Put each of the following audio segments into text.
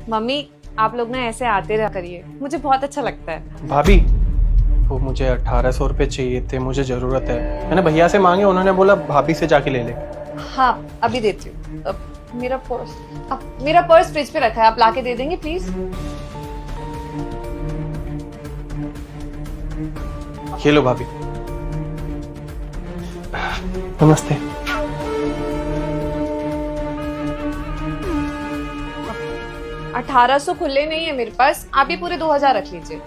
Mummy आप लोग ना ऐसे आते रहा करिए, मुझे बहुत अच्छा लगता है। भाभी वो मुझे 1800 रुपये चाहिए थे, मुझे जरूरत है। मैंने भैया से मांगे, उन्होंने बोला भाभी से जाके ले ले। हाँ अभी देती हूँ। मेरा पर्स फ्रिज पे रखा है, आप लाके दे देंगे प्लीज। ये लो भाभी। नमस्ते। 1800 खुले नहीं है मेरे पास, आप ही पूरे 2000 रख लीजिए।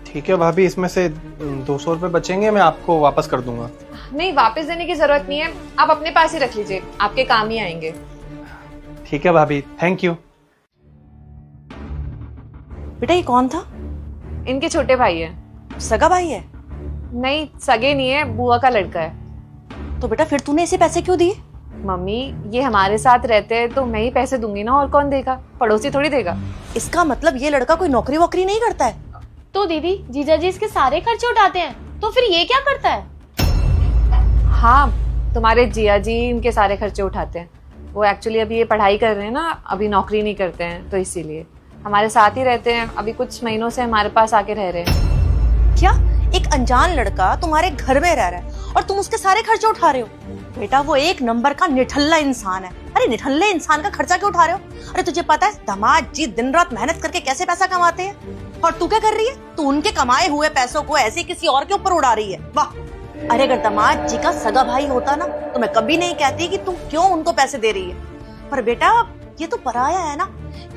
ठीक है भाभी, इसमें से 200 रुपये बचेंगे, मैं आपको वापस कर दूंगा। नहीं वापस देने की जरूरत नहीं है, आप अपने पास ही रख लीजिए, आपके काम ही आएंगे। ठीक है भाभी, थैंक यू। बेटा ये कौन था? इनके छोटे भाई है। सगा भाई है? नहीं सगे नहीं है, बुआ का लड़का है। तो बेटा फिर तूने इसे पैसे क्यों दिए? मम्मी ये हमारे साथ रहते हैं तो मैं ही पैसे दूंगी ना, और कौन देगा? पड़ोसी थोड़ी देगा। इसका मतलब ये लड़का कोई नौकरी वोकरी नहीं करता है? तो दीदी जीजा जी इसके सारे खर्चे उठाते हैं, तो फिर ये क्या करता है? हाँ तुम्हारे जिया जी इनके सारे खर्चे उठाते हैं। वो एक्चुअली अभी ये पढ़ाई कर रहे हैं ना, अभी नौकरी नहीं करते हैं, तो इसीलिए हमारे साथ ही रहते हैं। अभी कुछ महीनों से हमारे पास आके रह रहे हैं। क्या एक अनजान लड़का तुम्हारे घर में रह रहा है और तुम उसके सारे खर्चे उठा रहे हो? बेटा वो एक नंबर का निठल्ला इंसान है। अरे निठल्ले इंसान का खर्चा क्यों उठा रहे हो? अरे तुझे पता है दामाद जी दिन रात मेहनत करके कैसे पैसा कमाते हैं, और तू क्या कर रही है? तू उनके कमाए हुए पैसों को ऐसे किसी और के ऊपर उड़ा रही है। वाह! अरे अगर दामाद जी का सगा भाई होता ना तो मैं कभी नहीं कहती कि तू क्यों उनको पैसे दे रही है। पर बेटा ये तो पराया है ना,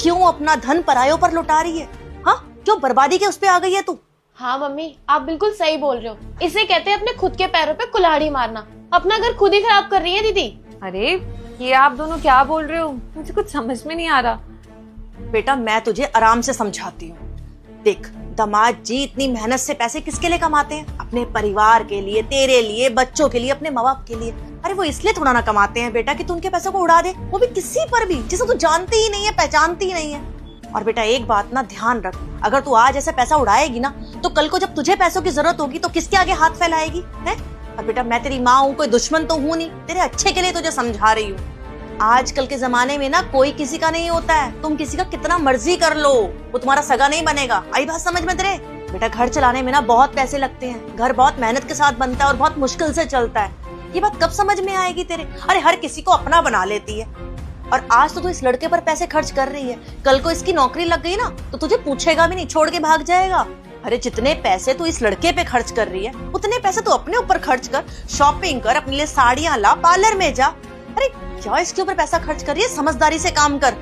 क्यों अपना धन परायों पर लुटा रही है? हाँ क्यों बर्बादी के उस पे आ गई है तू? हाँ मम्मी आप बिल्कुल सही बोल रहे हो, इसे कहते हैं अपने खुद के पैरों पे कुल्हाड़ी मारना। अपना घर खुद ही खराब कर रही है दीदी। अरे ये आप दोनों क्या बोल रहे हो? मुझे कुछ समझ में नहीं आ रहा। बेटा मैं तुझे आराम से समझाती हूँ। देख दामाद जी इतनी मेहनत से पैसे किसके लिए कमाते हैं? अपने परिवार के लिए, तेरे लिए, बच्चों के लिए, अपने माँ बाप के लिए। अरे वो इसलिए थोड़ा ना कमाते हैं बेटा कि तू उनके पैसों को उड़ा दे, वो भी किसी पर भी जिसे तू जानती ही नहीं है, पहचानती ही नहीं है। और बेटा एक बात ना ध्यान रख, अगर तू आज ऐसा पैसा उड़ाएगी ना तो कल को जब तुझे पैसों की जरूरत होगी तो किसके आगे हाथ फैलाएगी है? और बेटा मैं तेरी माँ हूँ, कोई दुश्मन तो हूँ नहीं, तेरे अच्छे के लिए तुझे समझा रही हूँ। आजकल के जमाने में ना कोई किसी का नहीं होता है, तुम किसी का कितना मर्जी कर लो वो तुम्हारा सगा नहीं बनेगा। आई बात समझ में तेरे? बेटा घर चलाने में ना बहुत पैसे लगते हैं, घर बहुत मेहनत के साथ बनता है और बहुत मुश्किल से चलता है। ये बात कब समझ में आएगी तेरे? अरे हर किसी को अपना बना लेती है। और आज तो तू इस लड़के पर पैसे खर्च कर रही है, कल को इसकी नौकरी लग गई ना तो तुझे पूछेगा भी नहीं, छोड़ के भाग जाएगा। अरे जितने पैसे तू इस लड़के पे खर्च कर रही है उतने पैसे तू अपने ऊपर खर्च कर, शॉपिंग कर, अपने लिए साड़ियां ला, पार्लर में जा। अरे क्या इसके ऊपर पैसा खर्च कर रही है? समझदारी से काम कर।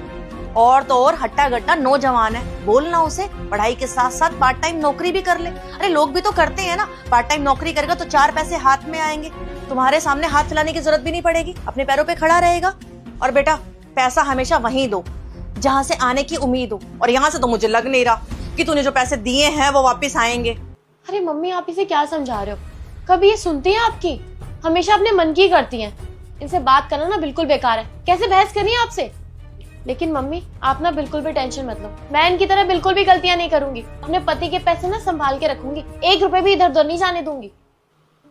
और तो और हट्टा गट्टा नौजवान है, बोलना उसे पढ़ाई के साथ साथ पार्ट टाइम नौकरी भी कर ले। अरे लोग भी तो करते हैं ना, पार्ट टाइम नौकरी करेगा तो 4 पैसे हाथ में आएंगे, तुम्हारे सामने हाथ फैलाने की जरूरत भी नहीं पड़ेगी, अपने पैरों पे खड़ा रहेगा। और बेटा पैसा हमेशा वहीं दो जहाँ से आने की उम्मीद हो, और यहाँ से तो मुझे लग नहीं रहा कि तूने जो पैसे दिए हैं वो वापस आएंगे। अरे मम्मी आप इसे क्या समझा रहे हो? कभी ये सुनती है आपकी? हमेशा अपने मन की करती हैं। इनसे बात करना ना बिल्कुल बेकार है, कैसे बहस करनी है आपसे? लेकिन मम्मी आप ना बिल्कुल भी टेंशन मत लो, मैं इनकी तरह बिल्कुल भी गलतियां नहीं करूंगी। अपने पति के पैसे ना संभाल के रखूंगी, 1 रुपए भी इधर उधर नहीं जाने दूंगी।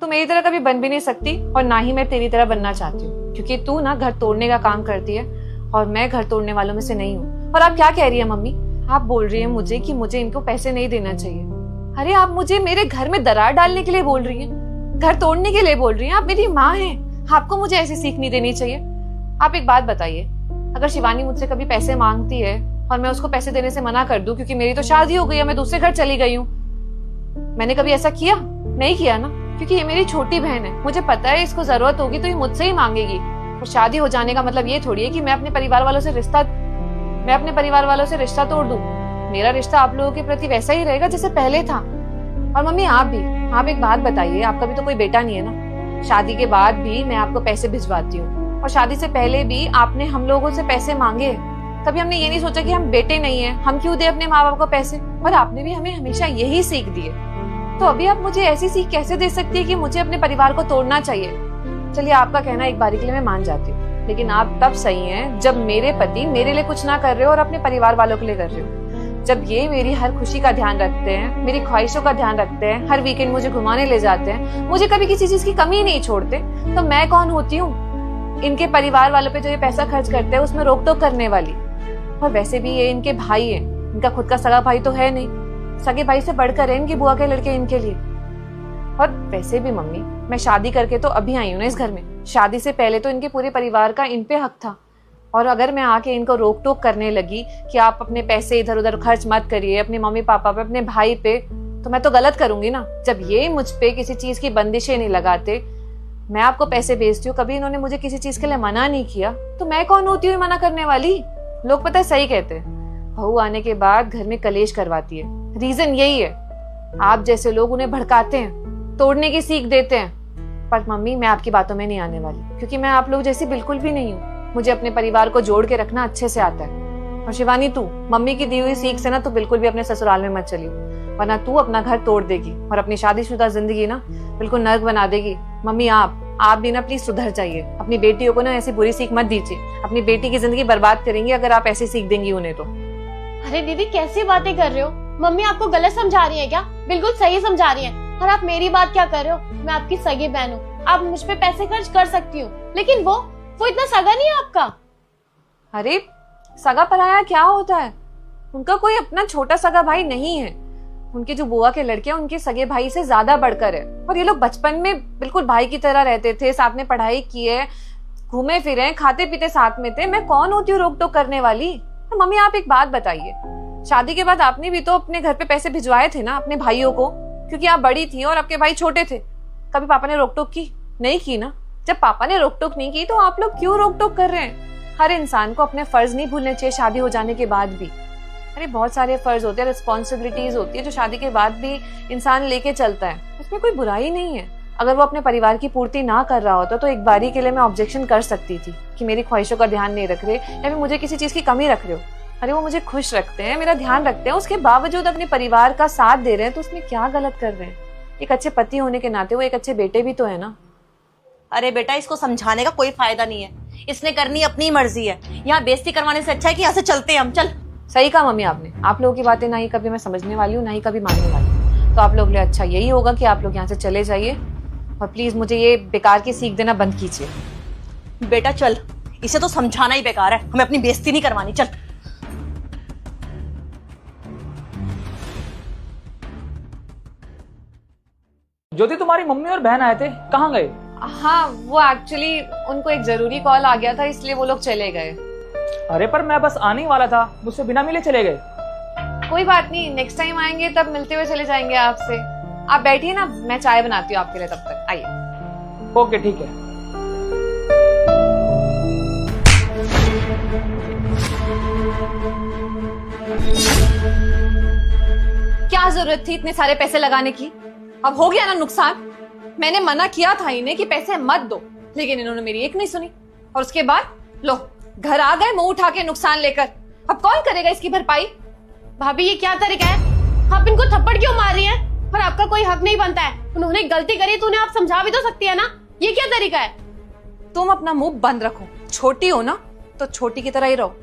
तू मेरी तरह कभी बन भी नहीं सकती, और ना ही मैं तेरी तरह बनना चाहती हूँ, क्योंकि तू ना घर तोड़ने का काम करती है और मैं घर तोड़ने वालों में से नहीं हूँ। और आप क्या कह रही है मम्मी? आप बोल रही है मुझे कि मुझे इनको पैसे नहीं देना चाहिए। अरे आप मुझे मेरे घर में दरार डालने के लिए बोल रही हैं, घर तोड़ने के लिए बोल रही हैं? आप मेरी माँ हैं, आपको मुझे ऐसी सीख नहीं देनी चाहिए। आप एक बात बताइए, अगर शिवानी मुझसे कभी पैसे मांगती है और मैं उसको पैसे देने से मना कर दूं क्योंकि मेरी तो शादी हो गई है, मैं दूसरे घर चली गई हूँ, मैंने कभी ऐसा किया? नहीं किया ना, क्योंकि ये मेरी छोटी बहन है, मुझे पता है इसको जरूरत होगी तो ये मुझसे ही मांगेगी। और शादी हो जाने का मतलब ये थोड़ी है कि मैं अपने परिवार वालों से रिश्ता तोड़ दूं। मेरा रिश्ता आप लोगों के प्रति वैसा ही रहेगा जैसे पहले था। और मम्मी आप एक बात बताइए, आपका भी तो कोई बेटा नहीं है ना? शादी के बाद भी मैं आपको पैसे भिजवाती हूँ, और शादी से पहले भी आपने हम लोगों से पैसे मांगे। कभी हमने ये नहीं सोचा कि हम बेटे नहीं है, हम क्यों दे अपने माँ बाप को पैसे? और आपने भी हमें हमेशा यही सीख दी है, तो अभी आप मुझे ऐसी सीख कैसे दे सकती है कि मुझे अपने परिवार को तोड़ना चाहिए? चलिए आपका कहना एक बारी के लिए मैं मान जाती हूँ, लेकिन आप तब सही हैं जब मेरे पति मेरे लिए कुछ ना कर रहे हो और अपने परिवार वालों के लिए कर रहे हो। जब ये मेरी हर खुशी का ध्यान रखते हैं, मेरी ख्वाहिशों का ध्यान रखते हैं, हर वीकेंड मुझे घुमाने ले जाते हैं, मुझे कभी किसी चीज की कमी नहीं छोड़ते, तो मैं कौन होती हूँ इनके परिवार वालों पे जो ये पैसा खर्च करते हैं उसमें रोक टोक करने वाली? और वैसे भी ये इनके भाई हैं, इनका खुद का सगा भाई तो है नहीं, सगे भाई से बढ़कर है इनकी बुआ के लड़के इनके लिए। और वैसे भी मम्मी, मैं शादी करके तो अभी आई हूँ ना इस घर में, शादी से पहले तो इनके पूरे परिवार का इन पे हक था। और अगर मैं आके इनको रोक टोक करने लगी कि आप अपने पैसे इधर उधर खर्च मत करिए अपने मम्मी पापा पे, अपने भाई पे, तो मैं तो गलत करूंगी ना। जब ये मुझ पे किसी चीज की बंदिशें नहीं लगाते, मैं आपको पैसे भेजती हूँ, कभी इन्होंने मुझे किसी चीज के लिए मना नहीं किया, तो मैं कौन होती हूँ मना करने वाली। लोग पता है सही कहते हैं, बहू आने के बाद घर में कलेश करवाती है। रीजन यही है, आप जैसे लोग उन्हें भड़काते हैं, तोड़ने की सीख देते हैं। पर मम्मी, मैं आपकी बातों में नहीं आने वाली, क्योंकि मैं आप लोग जैसी बिल्कुल भी नहीं हूँ। मुझे अपने परिवार को जोड़ के रखना अच्छे से आता है। और शिवानी, तू मम्मी की दी हुई सीख से ना तू बिल्कुल भी अपने ससुराल में मत चली, वरना तू अपना घर तोड़ देगी और अपनी शादीशुदा जिंदगी ना बिल्कुल नर्क बना देगी। मम्मी, आप भी ना प्लीज सुधर जाइए। अपनी बेटियों को ना ऐसी बुरी सीख मत दीजिए, अपनी बेटी की जिंदगी बर्बाद करेंगी अगर आप ऐसी सीख देंगी उन्हें तो। अरे दीदी, कैसी बातें कर रहे हो? मम्मी आपको गलत समझा रही है क्या? बिल्कुल सही समझा रही है। और आप मेरी बात क्या कर रहे हो? मैं आपकी सगी बहन हूँ, आप मुझ पे पैसे खर्च कर सकती हो, लेकिन वो इतना सगा नहीं है आपका। अरे सगा पराया क्या होता है? उनका कोई अपना छोटा सगा भाई नहीं है। उनके जो बुआ के लड़के हैं उनके सगे भाई से ज्यादा बढ़कर है। और ये लोग बचपन में बिल्कुल भाई की तरह रहते थे, साथ में पढ़ाई की है, घूमे फिरे, खाते पीते साथ में थे। मैं कौन होती हूँ रोक टोक करने वाली? तो मम्मी, आप एक बात बताइए, शादी के बाद आपने भी तो अपने घर पे पैसे भिजवाए थे ना अपने भाइयों को, क्योंकि आप बड़ी थी और आपके भाई छोटे थे। कभी पापा ने रोक टोक की? नहीं की ना। जब पापा ने रोक टोक नहीं की तो आप लोग क्यों रोक टोक कर रहे हैं? हर इंसान को अपने फर्ज नहीं भूलने चाहिए शादी हो जाने के बाद भी। अरे बहुत सारे फर्ज होते हैं, रिस्पॉन्सिबिलिटीज होती है जो शादी के बाद भी इंसान लेके चलता है, उसमें कोई बुराई नहीं है। अगर वो अपने परिवार की पूर्ति ना कर रहा होता तो एक बारी के लिए मैं ऑब्जेक्शन कर सकती थी कि मेरी ख्वाहिशों का ध्यान नहीं रख रहे या फिर मुझे किसी चीज की कमी रख रहे हो। अरे वो मुझे खुश रखते हैं, मेरा ध्यान रखते हैं, उसके बावजूद अपने परिवार का साथ दे रहे हैं, तो उसमें क्या गलत कर रहे हैं? एक अच्छे पति होने के नाते वो एक अच्छे बेटे भी तो है ना। अरे बेटा, इसको समझाने का कोई फायदा नहीं है, इसने करनी अपनी मर्जी है। यहाँ बेइज्जती करवाने से अच्छा है कि यहाँ से चलते हैं हम। चल। सही कहा मम्मी आपने, आप लोगों की बातें ना ही कभी मैं समझने वाली हूँ ना ही कभी मानने वाली हूँ। तो आप लोग लिए अच्छा यही होगा कि आप लोग यहाँ से चले जाइए और प्लीज मुझे ये बेकार की सीख देना बंद कीजिए। बेटा चल, इसे तो समझाना ही बेकार है, हमें अपनी बेइज्जती नहीं करवानी। चल। ज्योति, तुम्हारी मम्मी और बहन आए थे, कहाँ गए? हाँ, वो एक्चुअली उनको एक जरूरी कॉल आ गया था, इसलिए वो लोग चले गए। अरे पर मैं बस आने ही वाला था, मुझसे बिना मिले चले गए। कोई बात नहीं, नेक्स्ट टाइम आएंगे तब मिलते हुए चले जाएंगे आपसे। आप बैठिए ना, मैं चाय बनाती हूँ आपके लिए, तब तक आइए। ओके ठीक है। क्या जरूरत थी इतने सारे पैसे लगाने की? अब हो गया ना नुकसान। मैंने मना किया था इन्हें कि पैसे मत दो, लेकिन इन्होंने मेरी एक नहीं सुनी और उसके बाद लो घर आ गए मुंह उठा के नुकसान लेकर। अब कौन करेगा इसकी भरपाई? भाभी, ये क्या तरीका है? आप इनको थप्पड़ क्यों मार रही हैं? पर आपका कोई हक नहीं बनता है। उन्होंने गलती करी तो उन्हें आप समझा भी तो सकती है ना। ये क्या तरीका है? तुम अपना मुंह बंद रखो, छोटी हो ना तो छोटी की तरह ही रहो,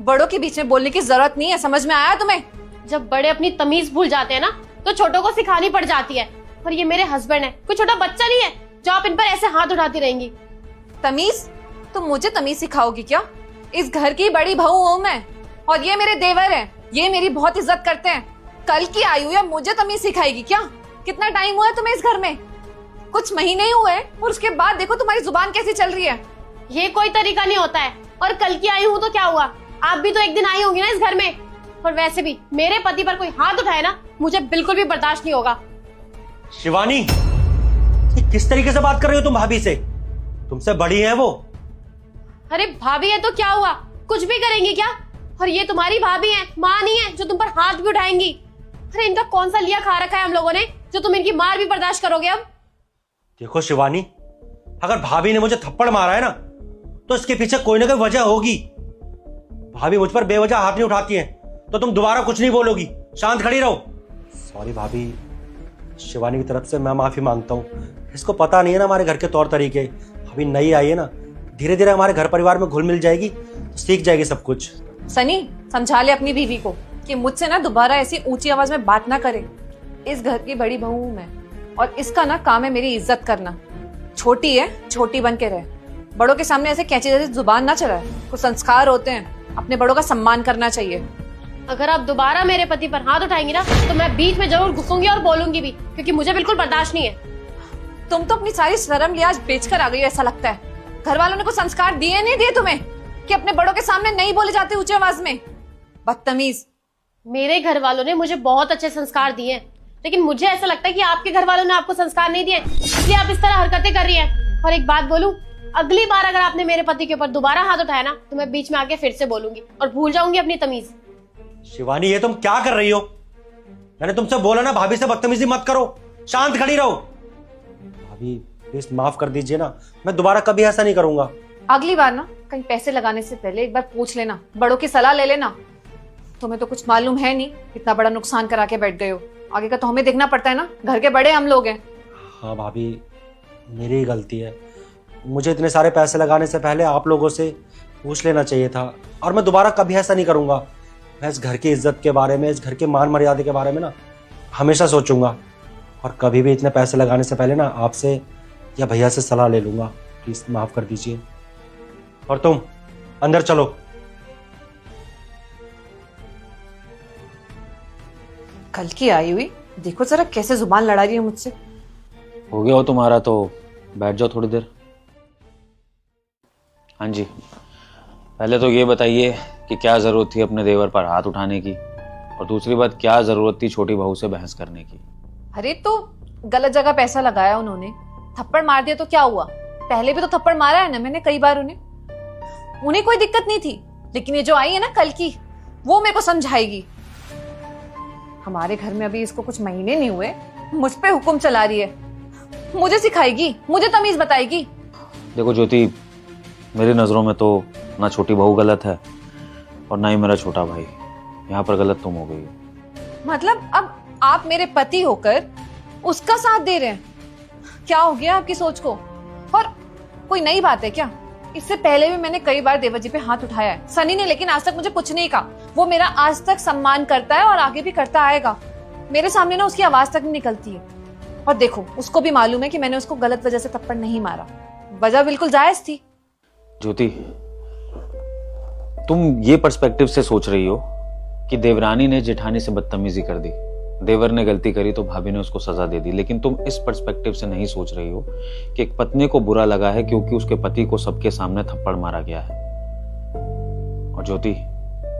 बड़ों के बीच में बोलने की जरूरत नहीं है। समझ में आया तुम्हें? जब बड़े अपनी तमीज भूल जाते हैं ना तो छोटों को सिखानी पड़ जाती है। और ये मेरे हस्बैंड है, कोई छोटा बच्चा नहीं है जो आप इन पर ऐसे हाथ उठाती रहेंगी। तमीज? तुम मुझे तमीज सिखाओगी क्या? इस घर की बड़ी बहू हूँ मैं और ये मेरे देवर हैं, ये मेरी बहुत इज्जत करते हैं। कल की आई हुई है, मुझे तमीज सिखाएगी क्या? कितना टाइम हुआ है तुम्हें इस घर में? कुछ महीने ही हुए और उसके बाद देखो तुम्हारी जुबान कैसी चल रही है। ये कोई तरीका नहीं होता है। और कल की आई हूँ तो क्या हुआ, आप भी तो एक दिन आई होंगी ना इस घर में। और वैसे भी मेरे पति पर कोई हाथ उठाए ना, मुझे बिल्कुल भी बर्दाश्त नहीं होगा। शिवानी, ये किस तरीके से बात कर रही हो तुम भाभी से? तुमसे बड़ी है वो। अरे भाभी है तो क्या हुआ, कुछ भी करेंगी क्या? और ये तुम्हारी भाभी है, माँ नहीं है जो तुम पर हाथ भी उठाएंगी। अरे इनका कौन सा लिया खा रखा है हम लोगों ने जो तुम इनकी मार भी बर्दाश्त करोगे? अब देखो शिवानी, अगर भाभी ने मुझे थप्पड़ मारा है ना तो इसके पीछे कोई ना कोई वजह होगी। भाभी मुझ पर बेवजह हाथ नहीं उठाती हैं, तो तुम दोबारा कुछ नहीं बोलोगी, शांत खड़ी रहो। सॉरी भाभी, शिवानी की तरफ से मैं माफी मांगता हूँ। इसको पता नहीं है ना हमारे घर के तौर तरीके, अभी नई आई है ना, धीरे धीरे हमारे घर परिवार में घुल मिल जाएगी तो सीख जाएगी सब कुछ। सनी, समझा ले अपनी बीवी को कि मुझसे ना दोबारा ऐसी ऊंची आवाज में बात ना करे। इस घर की बड़ी बहू हूं मैं और इसका ना काम है मेरी इज्जत करना। छोटी है, छोटी बन के रहे, बड़ों के सामने ऐसे कैंची जैसी जुबान ना चलाए। कुछ संस्कार होते हैं, अपने बड़ों का सम्मान करना चाहिए। अगर आप दोबारा मेरे पति पर हाथ उठाएंगी ना तो मैं बीच में जरूर घुसूंगी और बोलूंगी भी, क्योंकि मुझे बिल्कुल बर्दाश्त नहीं है। तुम तो अपनी सारी शर्म लिहाज बेचकर आ गई हो ऐसा लगता है। घर वालों ने कुछ संस्कार दिए नहीं दिए तुम्हें कि अपने बड़ों के सामने नहीं बोले जाते ऊंची आवाज में? बदतमीज। मेरे घर वालों ने मुझे बहुत अच्छे संस्कार दिए हैं, लेकिन मुझे ऐसा लगता है कि आपके घर वालों ने आपको संस्कार नहीं दिए, इसलिए आप इस तरह हरकतें कर रही हैं। और एक बात बोलूं, अगली बार अगर आपने मेरे पति के ऊपर दोबारा हाथ उठाया ना तो मैं बीच में आके फिर से बोलूंगी और भूल जाऊंगी अपनी तमीज। शिवानी, ये तुम क्या कर रही हो? मैंने तुमसे बोला ना भाभी से बदतमीजी मत करो, शांत खड़ी रहो। भाभी प्लीज माफ कर दीजिए ना, मैं दोबारा कभी ऐसा नहीं करूंगा। अगली बार ना कहीं पैसे लगाने से पहले एक बार पूछ लेना, बड़ों की सलाह ले लेना। तुम्हें तो कुछ मालूम है नहीं, इतना बड़ा नुकसान करा के बैठ गए हो। आगे का तो हमें देखना पड़ता है ना, घर के बड़े हम लोग हैं। हाँ भाभी, मेरी ही गलती है। मुझे इतने सारे पैसे लगाने से पहले आप लोगों से पूछ लेना चाहिए था, और मैं दोबारा कभी ऐसा नहीं करूंगा। मैं इस घर की इज्जत के बारे में, इस घर के मान मर्यादे के बारे में ना हमेशा सोचूंगा, और कभी भी इतने पैसे लगाने से पहले ना आपसे या भैया से सलाह ले लूंगा। प्लीज माफ कर दीजिए। और तुम अंदर चलो। कल की आई हुई, देखो जरा कैसे जुबान लड़ा रही है मुझसे। हो गया हो तुम्हारा तो बैठ जाओ थोड़ी देर। हाँ जी, पहले तो ये बताइए कि क्या जरूरत थी अपने देवर पर हाथ उठाने की, और दूसरी बात क्या जरूरत थी छोटी बहू से बहस करने की? अरे तो गलत जगह पैसा लगाया उन्होंने, थप्पड़ मार दिया तो क्या हुआ? पहले भी तो थप्पड़ मारा है ना मैंने कई बार उन्हें कोई दिक्कत नहीं थी। लेकिन ये जो आई है ना कल की, वो मेरे को समझाएगी। हमारे घर में अभी इसको कुछ महीने नहीं हुए, मुझ पे हुक्म चला रही है, मुझे सिखाएगी, मुझे तमीज बताएगी। देखो ज्योति, मेरी नजरों में तो ना छोटी बहू गलत है और ना ही मेरा छोटा भाई। यहाँ पर गलत तुम हो गई। मतलब अब आप मेरे पति होकर उसका साथ दे रहे हैं? क्या हो गया आपकी सोच को? और कोई नई बात है क्या? इससे पहले भी मैंने कई बार देवर जी पे हाथ उठाया है सनी ने, लेकिन आज तक मुझे कुछ नहीं कहा। वो मेरा आज तक सम्मान करता है और आगे भी करता आएगा। मेरे सामने ना उसकी आवाज तक नहीं निकलती है। और देखो, उसको भी मालूम है कि मैंने उसको गलत वजह से थप्पड़ नहीं मारा, वजह बिल्कुल जायज थी। ज्योति, तुम ये पर्सपेक्टिव से सोच रही हो कि देवरानी ने जेठानी से बदतमीजी कर दी, देवर ने गलती करी तो भाभी ने उसको सजा दे दी, लेकिन तुम इस पर्सपेक्टिव से नहीं सोच रही हो कि एक पत्नी को बुरा लगा है क्योंकि उसके पति को सबके सामने थप्पड़ मारा गया है। और ज्योति,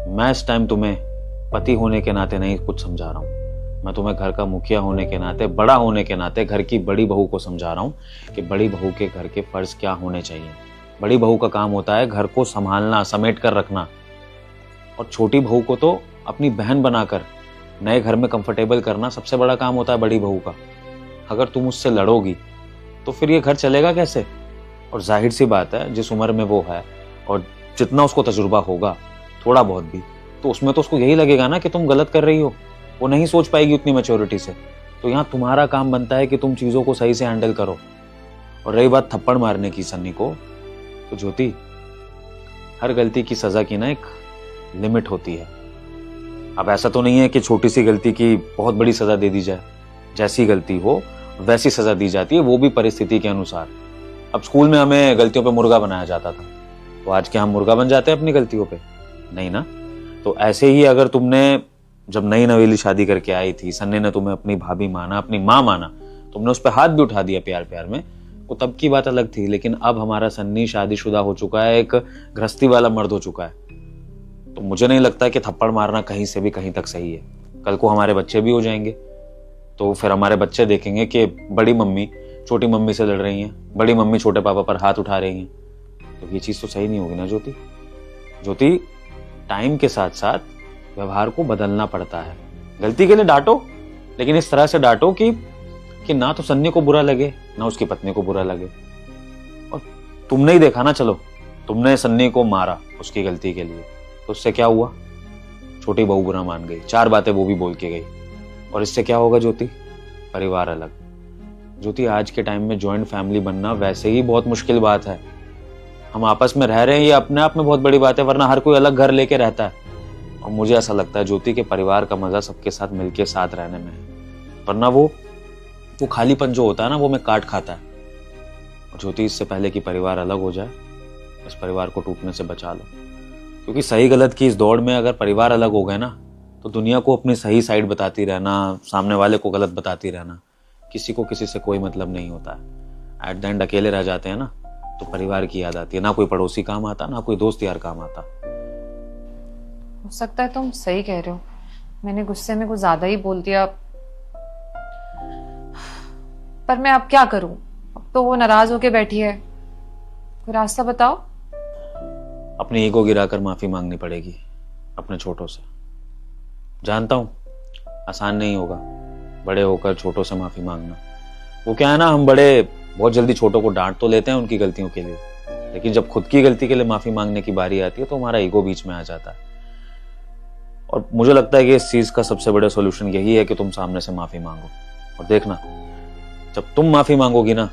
मैं इस टाइम तुम्हें पति होने के नाते नहीं कुछ समझा रहा हूं, मैं तुम्हें घर का मुखिया होने के नाते, बड़ा होने के नाते घर की बड़ी बहू को समझा रहा हूं कि बड़ी बहू के घर के फर्ज क्या होने चाहिए। बड़ी बहू का काम होता है घर को संभालना, समेट कर रखना, और छोटी बहू को तो अपनी बहन बनाकर नए घर में कंफर्टेबल करना सबसे बड़ा काम होता है बड़ी बहू का। अगर तुम उससे लड़ोगी तो फिर ये घर चलेगा कैसे? और जाहिर सी बात है, जिस उम्र में वो है और जितना उसको तजुर्बा होगा थोड़ा बहुत भी, तो उसमें तो उसको यही लगेगा ना कि तुम गलत कर रही हो। वो नहीं सोच पाएगी उतनी मैच्योरिटी से। तो यहाँ तुम्हारा काम बनता है कि तुम चीजों को सही से हैंडल करो। और रही बात थप्पड़ मारने की सन्नी को, तो ज्योति, हर गलती की सजा की ना एक लिमिट होती है। अब ऐसा तो नहीं है कि छोटी सी गलती की बहुत बड़ी सजा दे दी जाए। जैसी गलती हो वैसी सजा दी जाती है, वो भी परिस्थिति के अनुसार। अब स्कूल में हमें गलतियों पे मुर्गा बनाया जाता था, तो आज क्या हम मुर्गा बन जाते हैं अपनी गलतियों पे? नहीं ना। तो ऐसे ही अगर तुमने जब नई नवेली शादी करके आई थी, सन्नी ने तुम्हें अपनी भाभी माना, अपनी माँ माना, तुमने उस पर हाथ भी उठा दिया प्यार प्यार में, वो तब की बात अलग थी। लेकिन अब हमारा सन्नी शादीशुदा हो चुका है, एक गृहस्थी वाला मर्द हो चुका है, तो मुझे नहीं लगता कि थप्पड़ मारना कहीं से भी कहीं तक सही है। कल को हमारे बच्चे भी हो जाएंगे, तो फिर हमारे बच्चे देखेंगे कि बड़ी मम्मी छोटी मम्मी से लड़ रही हैं, बड़ी मम्मी छोटे पापा पर हाथ उठा रही हैं, तो ये चीज तो सही नहीं होगी ना ज्योति। ज्योति, टाइम के साथ साथ व्यवहार को बदलना पड़ता है। गलती के लिए डांटो, लेकिन इस तरह से डांटो कि ना तो सन्नी को बुरा लगे ना उसकी पत्नी को बुरा लगे। और तुमने ही देखा ना, चलो तुमने सन्नी को मारा उसकी गलती के लिए, तो उससे क्या हुआ? छोटी बहू बुरा मान गई, 4 बातें वो भी बोल के गई, और इससे क्या होगा ज्योति? परिवार अलग। ज्योति, आज के टाइम में जॉइंट फैमिली बनना वैसे ही बहुत मुश्किल बात है। हम आपस में रह रहे हैं, ये अपने आप में बहुत बड़ी बात है, वरना हर कोई अलग घर लेके रहता है। और मुझे ऐसा लगता है ज्योति के परिवार का मजा सबके साथ मिलके साथ रहने में है, वरना वो खालीपन जो होता है ना, वो में काट खाता है। और ज्योति, इससे पहले कि परिवार अलग हो जाए, इस परिवार को टूटने से बचा लो। क्योंकि सही गलत की इस दौड़ में अगर परिवार अलग हो गए ना, तो दुनिया को अपनी सही साइड बताती रहना, सामने वाले को गलत बताती रहना, किसी को किसी से कोई मतलब नहीं होता है। एट द एंड अकेले रह जाते हैं ना, तो परिवार की याद आती है। ना कोई पड़ोसी काम आता, ना कोई दोस्त यार काम आता। हो सकता है तुम सही कह रहे हो, मैंने गुस्से में कुछ ज्यादा ही बोल दिया, पर मैं अब क्या करूं? अब तो वो नाराज होके बैठी है, कोई रास्ता बताओ। अपनी ईगो गिराकर माफी मांगनी पड़ेगी अपने छोटों से। जानता हूं आसान नहीं होगा बड़े होकर छोटों से माफी मांगना। वो क्या है ना, हम बड़े बहुत जल्दी छोटों को डांट तो लेते हैं उनकी गलतियों के लिए, लेकिन जब खुद की गलती के लिए माफी मांगने की बारी आती है तो हमारा ईगो बीच में आ जाता है। और मुझे लगता है कि इस चीज का सबसे बड़ा सॉल्यूशन यही है कि तुम सामने से माफी मांगो। और देखना, जब तुम माफी मांगोगी ना,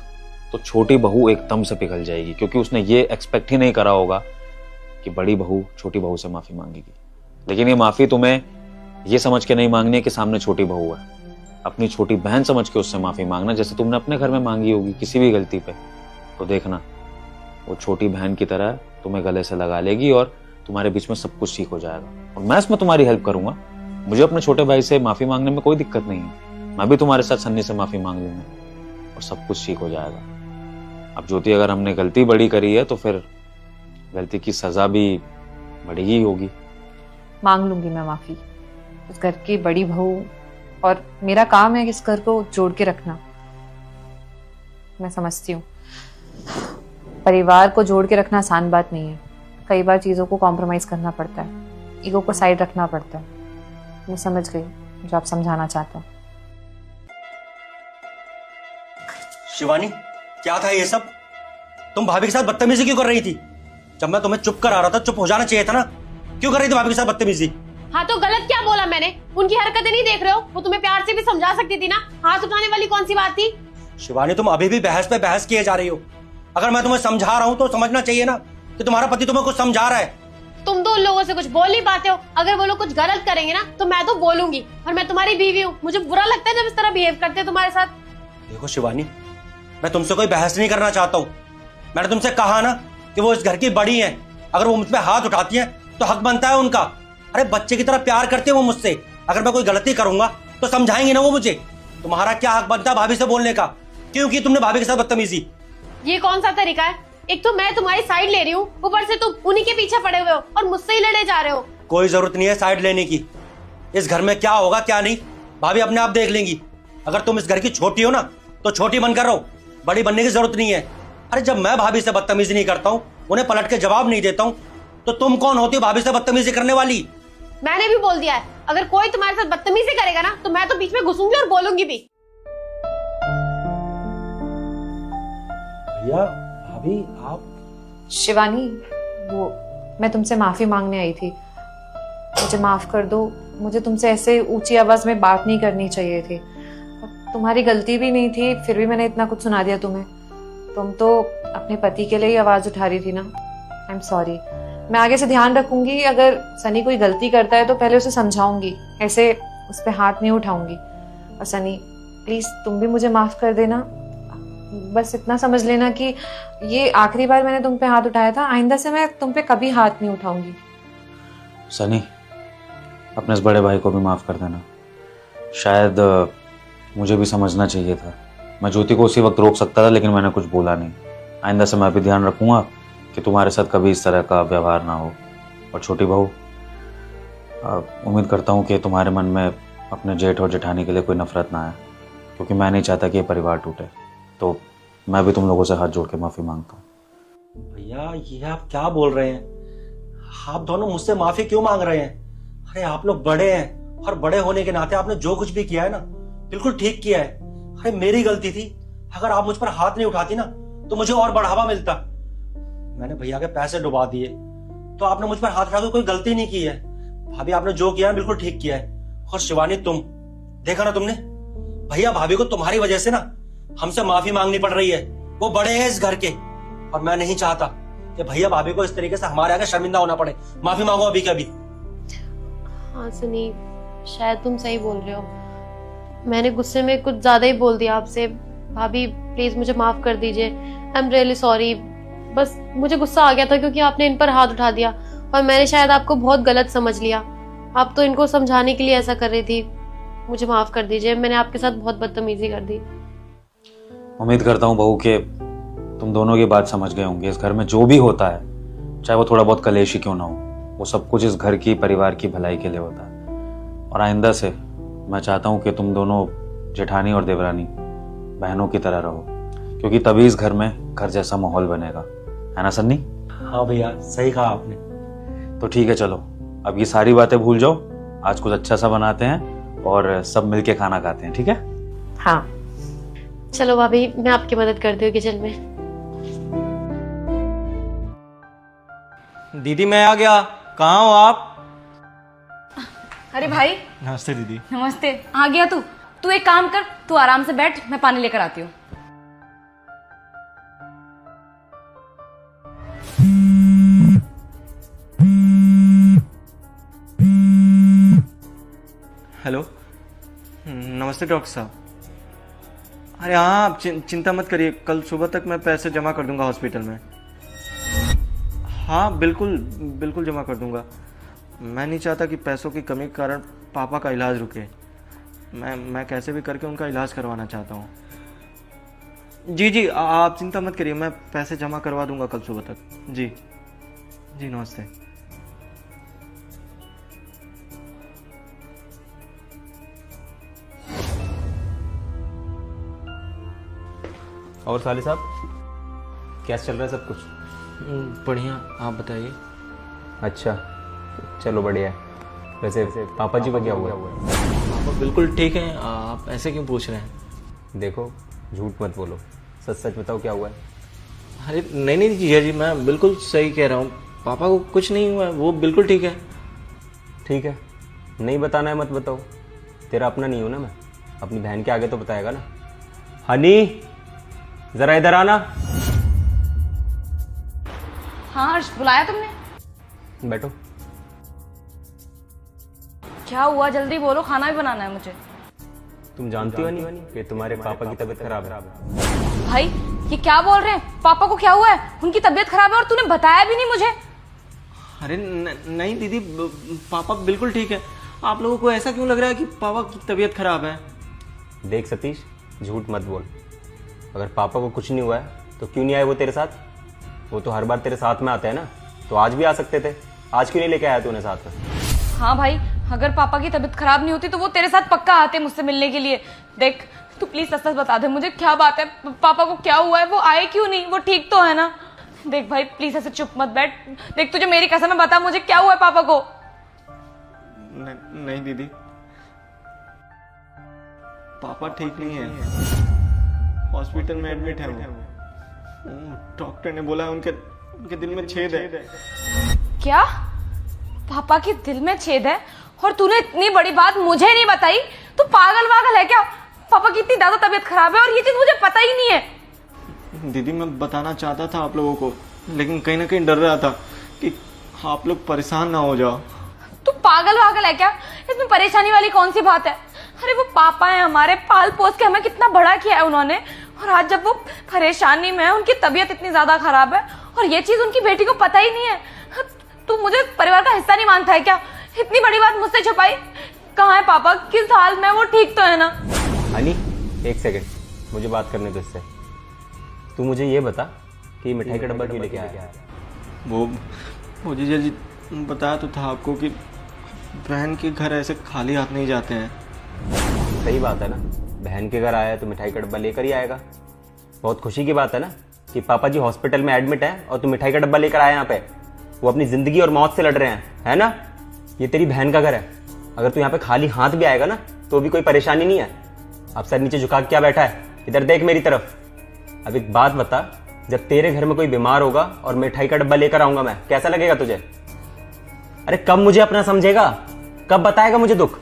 तो छोटी बहू एकदम से पिघल जाएगी, क्योंकि उसने ये एक्सपेक्ट ही नहीं करा होगा कि बड़ी बहू छोटी बहू से माफी मांगेगी। लेकिन ये माफी तुम्हें ये समझ के नहीं मांगनी है कि सामने छोटी बहू है, अपनी छोटी बहन समझ के उससे माफी मांगना, जैसे तुमने अपने घर में मांगी होगी किसी भी गलती पे। तो देखना, वो छोटी बहन की तरह तुम्हें गले से लगा लेगी और तुम्हारे बीच में सब कुछ ठीक हो जाएगा। और मैं इसमें तुम्हारी हेल्प करूंगा। मुझे अपने छोटे भाई से माफी मांगने में कोई दिक्कत नहीं है। मैं भी तुम्हारे साथ सन्नी से माफी मांग लूंगा और सब कुछ ठीक हो जाएगा। अब ज्योति, अगर हमने गलती बड़ी करी है तो फिर गलती की सजा भी बड़ी ही होगी। मांग लूंगी मैं माफी, इस घर की बड़ी बहू, और मेरा काम है इस घर को जोड़ के रखना। मैं समझती हूँ परिवार को जोड़ के रखना आसान बात नहीं है, कई बार चीजों को कॉम्प्रोमाइज करना पड़ता है, ईगो को साइड रखना पड़ता है। मैं समझ गई जो आप समझाना चाहते हो। शिवानी, क्या था ये सब? तुम भाभी के साथ बदतमीजी क्यों कर रही थी? जब मैं तुम्हें चुप करा रहा था, चुप हो जाना चाहिए था ना। क्यों कर रही थी भाभी के साथ बदतमीजी? हाँ तो गलत क्या बोला मैंने? उनकी हरकतें नहीं देख रहे हो? वो तुम्हें प्यार से भी समझा सकती थी ना, हाथ उठाने वाली कौन सी बात थी? शिवानी, तुम अभी भी बहस पे बहस किए जा रही हो। अगर मैं तुम्हें समझा रहा हूं तो समझना चाहिए ना कि तुम्हारा पति तुम्हें कुछ समझा रहा है। तुम तो उन लोगों से कुछ बोल नहीं पाते हो। अगर वो लोग कुछ गलत करेंगे ना तो मैं तो बोलूंगी, और मैं तुम्हारी बीवी हूँ, मुझे बुरा लगता है जब इस तरह बिहेव करते हैं तुम्हारे साथ। देखो शिवानी, मैं तुमसे कोई बहस नहीं करना चाहता हूँ। मैंने तुमसे कहा ना कि वो इस घर की बड़ी है, अगर वो मुझ पे हाथ उठाती है तो हक बनता है उनका। अरे बच्चे की तरह प्यार करते हैं वो मुझसे, अगर मैं कोई गलती करूंगा तो समझाएंगे ना वो मुझे। तुम्हारा क्या हक बनता है भाभी से बोलने का? क्यों की तुमने भाभी के साथ बदतमीजी? ये कौन सा तरीका है? एक तो मैं तुम्हारी साइड ले रही हूँ, ऊपर से तुम उन्हीं के पीछे पड़े हुए हो और मुझसे ही लड़े जा रहे हो। कोई जरूरत नहीं है साइड लेने की। इस घर में क्या होगा क्या नहीं भाभी अपने आप देख लेंगी। अगर तुम इस घर की छोटी हो ना तो छोटी बनकर रहो, बड़ी बनने की जरूरत नहीं है। अरे जब मैं भाभी से बदतमीजी नहीं करता हूँ, उन्हें पलट के जवाब नहीं देता हूँ, तो तुम कौन होती हो भाभी से बदतमीजी करने वाली? मैंने भी बोल दिया है, अगर कोई तुम्हारे साथ बदतमीजी करेगा ना तो मैं तो बीच में घुसूंगी और बोलूंगी भी। भैया, भाभी, आप? शिवानी, वो मैं तुमसे माफी मांगने आई थी, मुझे माफ कर दो। मुझे तुमसे ऐसे ऊंची आवाज में बात नहीं करनी चाहिए थी। तुम्हारी गलती भी नहीं थी, फिर भी मैंने इतना कुछ सुना दिया तुम्हें। तुम तो अपने पति के लिए ही आवाज उठा रही थी ना। I am sorry. मैं आगे से ध्यान रखूंगी, अगर सनी कोई गलती करता है तो पहले उसे समझाऊंगी, ऐसे उस पर हाथ नहीं उठाऊंगी। और सनी प्लीज तुम भी मुझे माफ कर देना। बस इतना समझ लेना कि ये आखिरी बार मैंने तुम पे हाथ उठाया था, आइंदा से मैं तुम पे कभी हाथ नहीं उठाऊंगी। सनी, अपने इस बड़े भाई को भी माफ कर देना। शायद मुझे भी समझना चाहिए था। मैं ज्योति को उसी वक्त रोक सकता था, लेकिन मैंने कुछ बोला नहीं। आइंदा से मैं भी ध्यान रखूंगा कि तुम्हारे साथ कभी इस तरह का व्यवहार ना हो। और छोटी बहू, उम्मीद करता हूँ कि तुम्हारे मन में अपने जेठ और जेठानी के लिए कोई नफरत ना आए, क्योंकि मैं नहीं चाहता कि ये परिवार टूटे। तो मैं भी तुम लोगों से हाथ जोड़ के माफी मांगता हूँ। भैया, ये आप क्या बोल रहे हैं? आप दोनों मुझसे माफी क्यों मांग रहे हैं? अरे आप लोग बड़े हैं, और बड़े होने के नाते आपने जो कुछ भी किया है ना, बिल्कुल ठीक किया है। अरे मेरी गलती थी, अगर आप मुझ पर हाथ नहीं उठाती ना तो मुझे और बढ़ावा मिलता। मैंने भैया के पैसे डुबा दिए, तो आपने मुझ पर हाथ उठाकर कोई गलती नहीं की है। भाभी, आपने जो किया है बिल्कुल ठीक किया है। और शिवानी, तुम देखा ना तुमने, भैया भाभी को तुम्हारी वजह से ना हमसे माफी मांगनी पड़ रही है। वो बड़े हैं इस घर के, और मैं नहीं चाहता कि भैया भाभी को इस तरीके से हमारे आगे शर्मिंदा होना पड़े। माफी मांगो अभी के अभी। हाँ सनी, शायद तुम सही बोल रहे हो। मैंने गुस्से में कुछ ज्यादा ही बोल दिया आपसे। भाभी प्लीज मुझे माफ कर दीजिए। I am really sorry. बस मुझे गुस्सा आ गया था क्योंकि आपने इन पर हाथ उठा दिया, और मैंने शायद आपको बहुत गलत समझ लिया। आप तो इनको समझाने के लिए ऐसा कर रही थी। मुझे माफ कर दीजिए, मैंने आपके साथ बहुत बदतमीजी कर दी। उम्मीद करता हूँ बहू के तुम दोनों की बात समझ गए होंगे। इस घर में जो भी होता है, चाहे वो थोड़ा बहुत कलेश ही क्यों ना हो, वो सब कुछ इस घर की, परिवार की भलाई के लिए होता है। और आइंदा से मैं चाहता हूँ कि तुम दोनों जेठानी और देवरानी बहनों की तरह रहो, क्योंकि तभी इस घर में घर जैसा माहौल बनेगा, है ना सन्नी? हाँ भैया, सही कहा आपने। तो ठीक है, चलो अब ये सारी बातें भूल जाओ। आज कुछ अच्छा सा बनाते हैं और सब मिलके खाना खाते हैं, ठीक है? हाँ चलो भाभी, मैं आपकी मदद करती हूँ किचन में। दीदी मैं आ गया, कहाँ हो आप? अरे भाई नमस्ते दीदी। नमस्ते। आ गया तू एक काम कर, तू आराम से बैठ, मैं पानी लेकर आती हूँ। हेलो, नमस्ते डॉक्टर साहब। अरे हाँ, आप चिंता मत करिए, कल सुबह तक मैं पैसे जमा कर दूंगा हॉस्पिटल में। हाँ बिल्कुल बिल्कुल जमा कर दूंगा। मैं नहीं चाहता कि पैसों की कमी के कारण पापा का इलाज रुके। मैं कैसे भी करके उनका इलाज करवाना चाहता हूँ। जी आप चिंता मत करिए, मैं पैसे जमा करवा दूंगा कल सुबह तक। जी नमस्ते। और साले साहब, कैसे चल रहा है सब कुछ? बढ़िया, आप बताइए। अच्छा, चलो बढ़िया है। वैसे पापा जी को क्या हुआ? पापा बिल्कुल ठीक हैं, आप ऐसे क्यों पूछ रहे हैं? देखो, झूठ मत बोलो, सच सच बताओ क्या हुआ है। अरे नहीं जीजा जी, मैं बिल्कुल सही कह रहा हूँ। पापा को कुछ नहीं हुआ है, वो बिल्कुल ठीक है। ठीक है, नहीं बताना है मत बताओ, तेरा अपना नहीं हूँ ना मैं, अपनी बहन के आगे तो बताएगा ना। हनी, जरा इधर आना। हाँ हर्ष, बुलाया तुमने? बैठो। क्या हुआ, जल्दी बोलो, खाना भी बनाना है मुझे। तुम जानती हो नहीं कि तुम्हारे पापा की तबीयत खराब है? भाई ये क्या बोल रहे हैं? पापा को क्या हुआ है? उनकी तबीयत खराब है और तूने बताया भी नहीं मुझे। अरे नहीं दीदी, पापा बिल्कुल ठीक है। आप लोगों को ऐसा क्यों लग रहा है कि पापा की तबीयत खराब है? देख सतीश, झूठ मत बोल। अगर पापा को कुछ नहीं हुआ है तो क्यों नहीं आए वो तेरे साथ? वो तो हर बार तेरे साथ में आते हैं ना, तो आज भी आ सकते थे। आज क्यों नहीं लेके आया तूने साथ में? हाँ भाई, अगर पापा की तबीयत खराब नहीं होती तो वो तेरे साथ पक्का आते मुझसे मिलने के लिए। देख तू प्लीज सच बता दे मुझे, क्या बात है, पापा को क्या हुआ है, वो आए क्यों नहीं, वो ठीक तो है ना? देख भाई प्लीज ऐसे चुप मत बैठ, देख तुझे मेरी कसम है, बता मुझे क्या हुआ है पापा को। नहीं दीदी, पापा ठीक नहीं है, हॉस्पिटल में एडमिट है वो। डॉक्टर ने बोला उनके दिल में छेद है। क्या? पापा के दिल में छेद है और तूने इतनी बड़ी बात मुझे नहीं बताई? तू पागल वागल है क्या? पापा की इतनी ज्यादा तबीयत खराब है और ये चीज मुझे पता ही नहीं है। दीदी मैं बताना चाहता था आप लोगों को, लेकिन कहीं ना कहीं डर रहा था कि आप लोग परेशान ना हो जाओ। तू पागल वागल है क्या? इसमें परेशानी वाली कौन सी बात है? अरे वो पापा है हमारे, पाल पोस के हमें कितना बड़ा किया है उन्होंने, और आज जब वो परेशानी में है, उनकी तबीयत इतनी ज्यादा खराब है और ये चीज उनकी बेटी को पता ही नहीं है। तू मुझे परिवार का हिस्सा नहीं मानता है क्या? इतनी बड़ी बात मुझसे छुपाई। कहाँ है पापा, किस हाल में? वो ठीक तो है ना? हनी, एक सेकंड, मुझे बात करने दो इससे। तू मुझे ये बता कि मिठाई का डब्बा क्यों लेके आया? वो जीजा जी, बताया तो था आपको कि बहन के घर ऐसे खाली हाथ नहीं जाते हैं। सही बात है ना, बहन के घर आया है तो मिठाई का डब्बा लेकर ही आएगा। बहुत खुशी की बात है ना कि पापा जी हॉस्पिटल में एडमिट है और तू मिठाई का डब्बा लेकर आया यहाँ पे। वो अपनी जिंदगी और मौत से लड़ रहे हैं, है ना? ये तेरी बहन का घर है, अगर तू यहाँ पे खाली हाथ भी आएगा ना तो भी कोई परेशानी नहीं है। अब सर नीचे झुका क्या बैठा है? इधर देख मेरी तरफ। अब एक बात बता, जब तेरे घर में कोई बीमार होगा और मिठाई का डब्बा लेकर आऊंगा मैं, कैसा लगेगा तुझे? अरे कब मुझे अपना समझेगा, कब बताएगा मुझे दुख?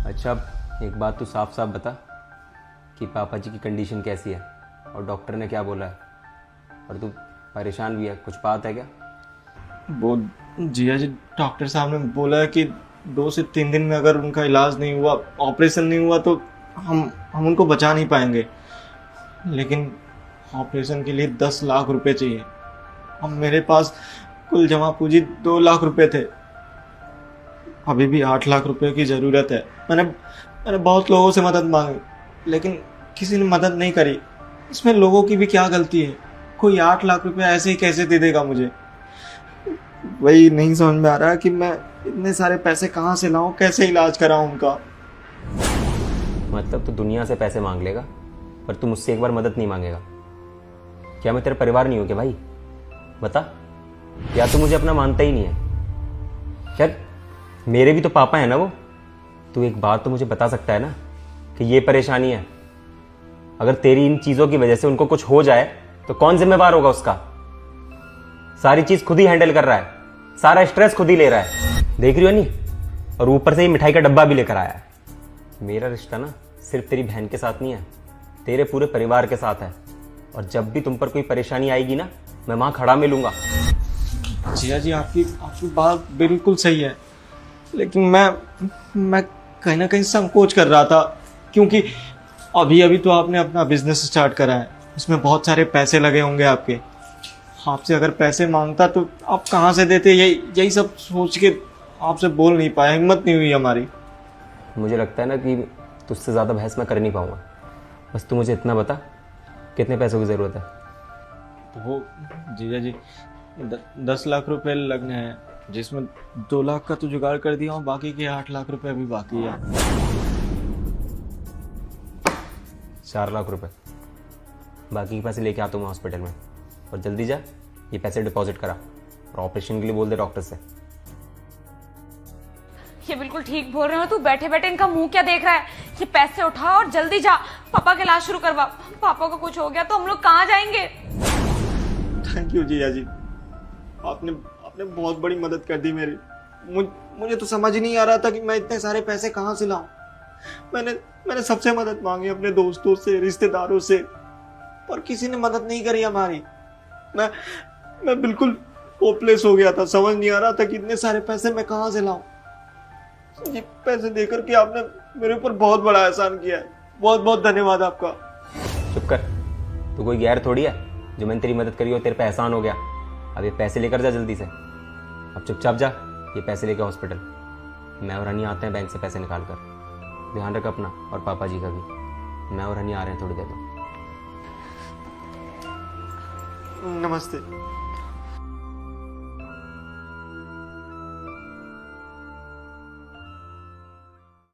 अच्छा अब एक बात तू साफ साफ बता कि पापा जी की कंडीशन कैसी है और डॉक्टर ने क्या बोला है, और तू परेशान भी है, कुछ बात है क्या? वो जिया जी, डॉक्टर साहब ने बोला है कि 2 से 3 दिन में अगर उनका इलाज नहीं हुआ, ऑपरेशन नहीं हुआ तो हम उनको बचा नहीं पाएंगे। लेकिन ऑपरेशन के लिए 10 लाख रुपए चाहिए और मेरे पास कुल जमा पूंजी 2 लाख रुपए थे। अभी भी 8 लाख रुपए की ज़रूरत है। मैंने बहुत लोगों से मदद मांगी, लेकिन किसी ने मदद नहीं करी। इसमें लोगों की भी क्या गलती है? कोई 8 लाख रुपए ऐसे ही कैसे दे देगा मुझे? वही नहीं समझ में आ रहा कि मैं इतने सारे पैसे कहाँ से लाऊं, कैसे इलाज कराऊं उनका। मतलब तू दुनिया से पैसे मांग लेगा पर तू मुझसे एक बार मदद नहीं मांगेगा? क्या मैं तेरा परिवार नहीं हूं क्या भाई? बता, या तू मुझे अपना मानता ही नहीं है? खैर, मेरे भी तो पापा है ना वो। तू एक बात तो मुझे बता सकता है ना कि ये परेशानी है। अगर तेरी इन चीजों की वजह से उनको कुछ हो जाए तो कौन जिम्मेवार होगा उसका? सारी चीज खुद ही हैंडल कर रहा है, सारा स्ट्रेस खुद ही ले रहा है, देख रही हो नहीं? और ऊपर से ही मिठाई का डब्बा भी लेकर आया है। मेरा रिश्ता ना सिर्फ तेरी बहन के साथ नहीं है, तेरे पूरे परिवार के साथ है। और जब भी तुम पर कोई परेशानी आएगी ना, मैं वहां खड़ा मिलूंगा। जिया जी, आपकी बात बिल्कुल सही है, लेकिन मैं कहीं ना कहीं संकोच कर रहा था, क्योंकि अभी तो आपने अपना बिजनेस स्टार्ट करा है, उसमें बहुत सारे पैसे लगे होंगे आपके। आपसे अगर पैसे मांगता तो आप कहाँ से देते? यही सब सोच के आपसे बोल नहीं पाया, हिम्मत नहीं हुई हमारी। मुझे लगता है ना कि तुझसे ज़्यादा बहस मैं कर नहीं पाऊंगा। बस तू मुझे इतना बता, कितने पैसों की ज़रूरत है? वो जीजा जी 10 लाख रुपए लगने हैं, जिसमें 2 लाख का तो जुगाड़ कर दिया हूँ, बाकी के 8 लाख रुपए अभी बाकी है। 4 लाख रुपए बाकी के पैसे लेके आता हूँ हॉस्पिटल में। और जल्दी जा, ये पैसे डिपॉजिट करा और ऑपरेशन के लिए बोल दे डॉक्टर से। ये बिल्कुल ठीक बोल रहे हो। तू बैठे बैठे इनका मुंह क्या देख रहा है? ये पैसे उठा और जल्दी जा, पापा का इलाज शुरू करवा। पापा को कुछ हो गया तो हम लोग कहाँ जाएंगे? थैंक यू जीजा जी, आपने बहुत बड़ी मदद कर दी मेरी। मुझे तो समझ ही नहीं आ रहा था कि मैं इतने सारे पैसे कहाँ से लाऊं। मैंने सबसे मदद मांगी, अपने दोस्तों से, रिश्तेदारों से, पर किसी ने मदद नहीं करी हमारी। मैं बिल्कुल होपलेस हो गया था, समझ नहीं आ रहा था कि इतने सारे पैसे मैं कहाँ से लाऊं। ये पैसे देकर के आपने मेरे ऊपर बहुत बड़ा एहसान किया है, बहुत बहुत धन्यवाद आपका। चुप कर, तू कोई गैर थोड़ी है जो मैंने तेरी मदद करी और तेरे पे एहसान हो गया। अब ये पैसे लेकर जा जल्दी से, अब चुपचाप जा, ये पैसे लेकर हॉस्पिटल। मैं और हनी आते हैं बैंक से पैसे निकाल कर। ध्यान रख अपना और पापा जी का भी। मैं और हनी आ रहे हैं थोड़ी देर में। नमस्ते।